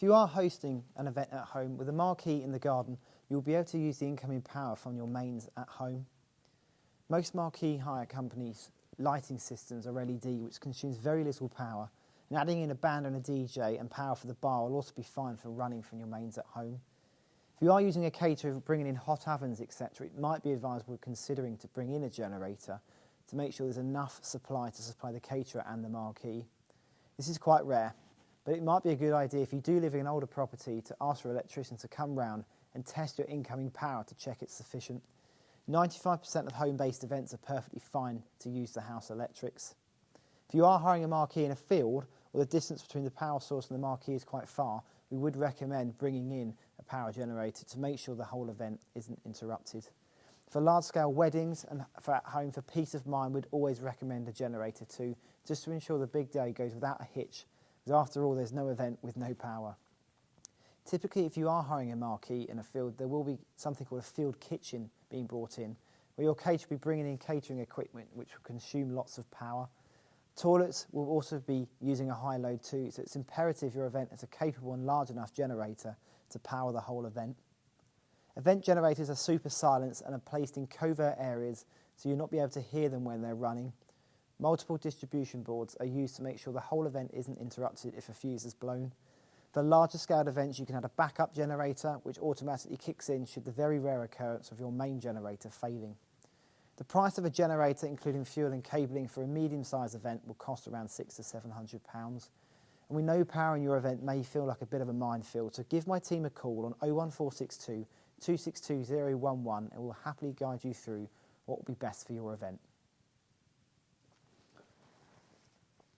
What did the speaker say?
If you are hosting an event at home with a marquee in the garden, you'll be able to use the incoming power from your mains at home. Most marquee hire companies' lighting systems are LED, which consumes very little power, and adding in a band and a DJ and power for the bar will also be fine for running from your mains at home. If you are using a caterer bringing in hot ovens, etc., it might be advisable considering to bring in a generator to make sure there's enough supply to supply the caterer and the marquee. This is quite rare, but it might be a good idea if you do live in an older property to ask for an electrician to come round and test your incoming power to check it's sufficient. 95% of home-based events are perfectly fine to use the house electrics. If you are hiring a marquee in a field or the distance between the power source and the marquee is quite far, we would recommend bringing in a power generator to make sure the whole event isn't interrupted. For large-scale weddings and for at home, for peace of mind, we'd always recommend a generator too, just to ensure the big day goes without a hitch, because after all, there's no event with no power. Typically, if you are hiring a marquee in a field, there will be something called a field kitchen being brought in, where your caterer will be bringing in catering equipment, which will consume lots of power. Toilets will also be using a high load too, so it's imperative your event has a capable and large enough generator to power the whole event. Event generators are super silent and are placed in covert areas, so you'll not be able to hear them when they're running. Multiple distribution boards are used to make sure the whole event isn't interrupted if a fuse is blown. For larger scaled events, you can add a backup generator, which automatically kicks in should the very rare occurrence of your main generator failing. The price of a generator, including fuel and cabling for a medium-sized event, will cost around £600 to £700. And we know powering your event may feel like a bit of a minefield, so give my team a call on 01462 262 011 and we'll happily guide you through what will be best for your event.